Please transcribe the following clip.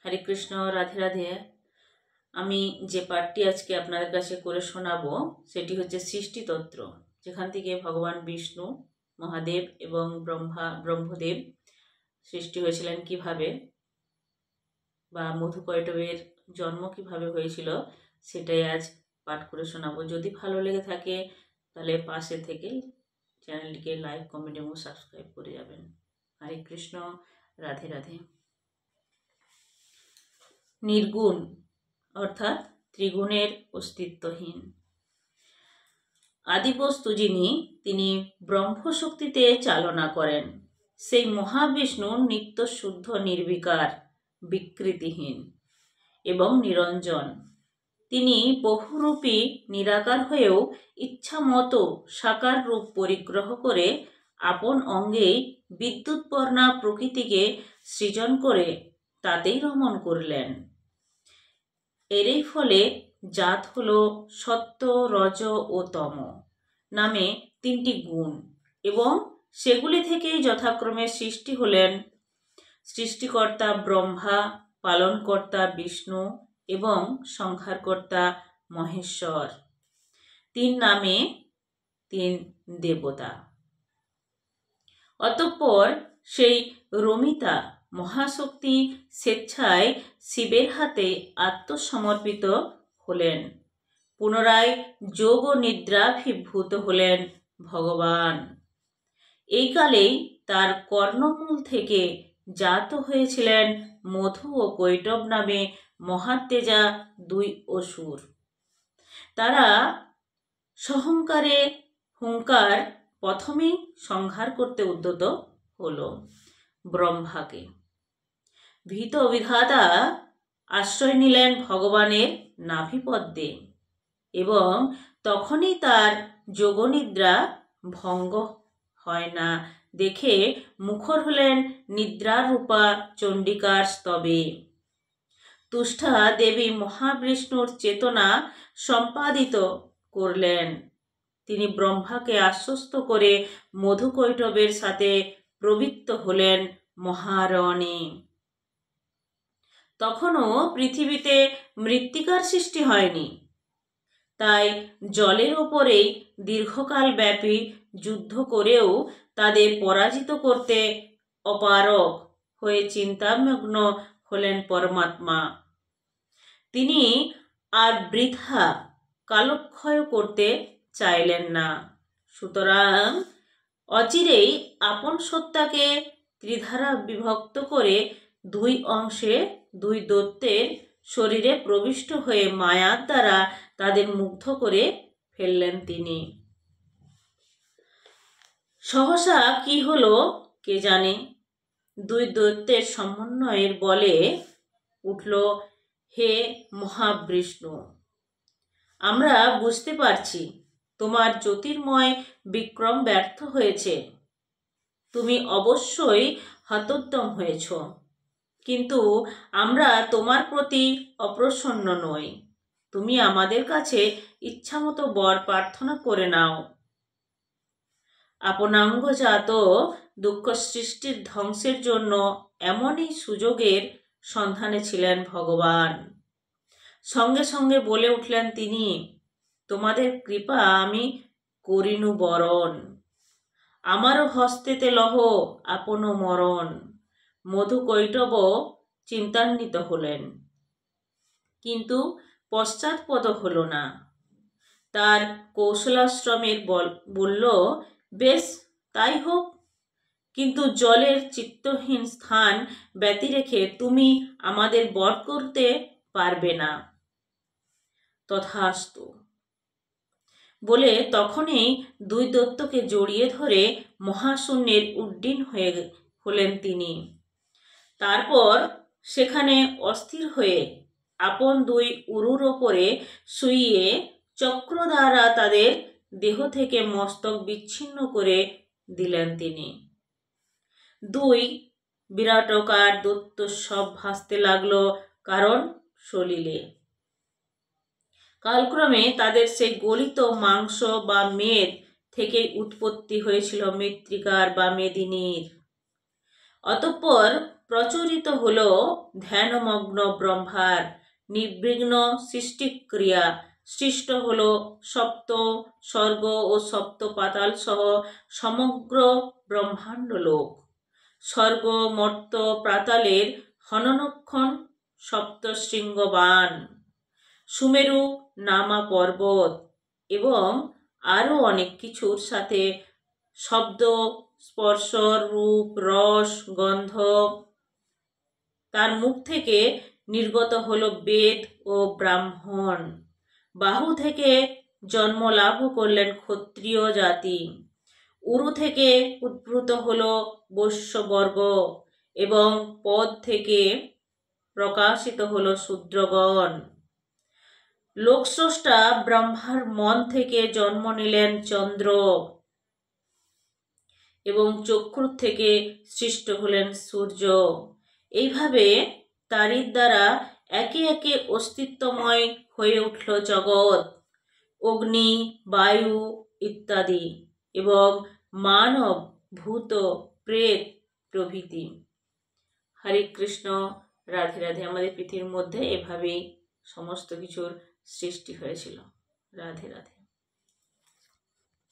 হরে কৃষ্ণ, রাধে রাধে। আমি যে পাঠটি আজকে আপনাদের কাছে করে শোনাবো সেটি হচ্ছে সৃষ্টিতন্ত্র, যেখান থেকে ভগবান বিষ্ণু, মহাদেব এবং ব্রহ্মদেব সৃষ্টি হয়েছিলেন কিভাবে, বা মধুকৈটবের জন্ম কিভাবে হয়েছিল, সেটাই আজ পাঠ করে শোনাবো। যদি ভালো লেগে থাকে তাহলে পাশে থেকে চ্যানেলটিকে লাইক, কমেন্ট এবং সাবস্ক্রাইব করে যাবেন। হরে কৃষ্ণ, রাধে রাধে। নির্গুণ অর্থাৎ ত্রিগুণের অস্তিত্বহীন আদিবস্তু যিনি, তিনি ব্রহ্মশক্তিতে চালনা করেন। সেই মহাবিষ্ণু নিত্য শুদ্ধ, নির্বিকার, বিকৃতিহীন এবং নিরঞ্জন। তিনি বহুরূপী নিরাকার হয়েও ইচ্ছা মতো সাকার রূপ পরিগ্রহ করে আপন অঙ্গেই বিদ্যুৎপর্ণা প্রকৃতিকে সৃজন করে তাতেই রমণ করলেন। এরই ফলে জাত হল সত্য, রজ ও তম নামে তিনটি গুণ, এবং সেগুলি থেকেই যথাক্রমে সৃষ্টি হলেন সৃষ্টিকর্তা ব্রহ্মা, পালনকর্তা বিষ্ণু এবং সংহারকর্তা মহেশ্বর। তিন নামে তিন দেবতা। অতঃপর সেই রমিতা মহাশক্তি স্বেচ্ছায় শিবের হাতে আত্মসমর্পিত হলেন। পুনরায় যোগ ও নিদ্রাভিভূত হলেন ভগবান। এই কালেই তার কর্ণমূল থেকে জাত হয়েছিলেন মধু ও কৈটব নামে মহাতেজা দুই অসুর। তারা সহংকারে হুঙ্কার প্রথমেই সংহার করতে উদ্যত হল ব্রহ্মাকে। ভীত বিধাতা আশ্রয় নিলেন ভগবানের নাভিপদ্মে, এবং তখনই তার যোগনিদ্রা ভঙ্গ হয় না দেখে মুখর হলেন নিদ্রারূপা চণ্ডিকার স্তবে। তুষ্ঠা দেবী মহাবিষ্ণুর চেতনা সম্পাদিত করলেন। তিনি ব্রহ্মাকে আশ্বস্ত করে মধুকৈটবের সাথে প্রবৃত্ত হলেন মহারণে। তখনও পৃথিবীতে মৃত্তিকার সৃষ্টি হয়নি, তাই জলের ওপরেই দীর্ঘকাল ব্যাপী যুদ্ধ করেও তাদের পরাজিত করতে অপারগ হয়ে চিন্তামগ্ন হলেন পরমাত্মা। তিনি আর বৃথা কালক্ষয় করতে চাইলেন না। সুতরাং অচিরেই আপন সত্তাকে ত্রিধারা বিভক্ত করে দুই অংশে দুই দৈত্যের শরীরে প্রবিষ্ট হয়ে মায়ার দ্বারা তাদের মুগ্ধ করে ফেললেন তিনি। সহসা কি হলো কে জানে, দুই দৈত্যের সমন্বয়ের বলে উঠল, হে মহাবিষ্ণু, আমরা বুঝতে পারছি তোমার জ্যোতির্ময় বিক্রম ব্যর্থ হয়েছে। তুমি অবশ্যই হতোদ্যম হয়েছ, কিন্তু আমরা তোমার প্রতি অপ্রসন্ন নই। তুমি আমাদের কাছে ইচ্ছামতো বর প্রার্থনা করে নাও। আপনাঙ্গজাত দুঃখ সৃষ্টির ধ্বংসের জন্য এমনই সুযোগের সন্ধানে ছিলেন ভগবান। সঙ্গে সঙ্গে বলে উঠলেন তিনি, তোমাদের কৃপা আমি করিনু বরণ। আমারও হস্তেতে লহ আপন মরণ। মধুকৈটব চিন্তান্বিত হলেন, কিন্তু পশ্চাৎপদ হল না। তার কৌশলাশ্রমের বলল, বেশ তাই হোক, কিন্তু জলের চিত্তহীন স্থান ব্যতি রেখে তুমি আমাদের বধ করতে পারবে না। তথাস্তু বলে তখনই দুই দৈত্যকে জড়িয়ে ধরে মহাশূন্যের উড্ডীন হলেন তিনি। তারপর সেখানে অস্থির হয়ে আপন দুই উরুর ওপরে শুইয়ে চক্র দ্বারা তাদের দেহ থেকে মস্তক বিচ্ছিন্ন করে দিলেন তিনি। দুই বিরাটকার দৈত্য সব ভাসতে লাগলো কারণ সলিলে। কালক্রমে তাদের সেই গলিত মাংস বা মেদ থেকে উৎপত্তি হয়েছিল মৃত্তিকার বা মেদিনীর। অতঃপর প্রচুরিত হল ধ্যানমগ্ন ব্রহ্মার নির্বিঘ্ন সৃষ্টিক্রিয়া। সৃষ্ট হল সপ্ত স্বর্গ ও সপ্ত পাতাল সহ সমগ্র ব্রহ্মাণ্ড লোক। স্বর্গ মর্ত্য পাতালের হননক্ষণ সপ্ত শৃঙ্গবান, সুমেরু নামা পর্বত এবং আরও অনেক কিছুর সাথে শব্দ, স্পর্শ, রূপ, রস, গন্ধ। তার মুখ থেকে নির্গত হলো বেদ ও ব্রাহ্মণ। বাহু থেকে জন্ম লাভ করলেন ক্ষত্রিয় জাতি। উরু থেকে উদ্ভূত হলো বৈশ্যবর্গ এবং পদ থেকে প্রকাশিত হলো শূদ্রগণ। লোকস্রষ্টা ব্রহ্মার মন থেকে জন্ম নিলেন চন্দ্র এবং চক্ষুর থেকে সৃষ্ট হলেন সূর্য। এইভাবে তারই দ্বারা একে একে অস্তিত্বময় হয়ে উঠল জগৎ, অগ্নি, বায়ু ইত্যাদি এবং মানব, ভূত, প্রেত প্রভৃতি। হরে কৃষ্ণ, রাধে রাধে। আমাদের পৃথিবীর মধ্যে এভাবেই সমস্ত কিছুর সৃষ্টি হয়েছিল। রাধে রাধে।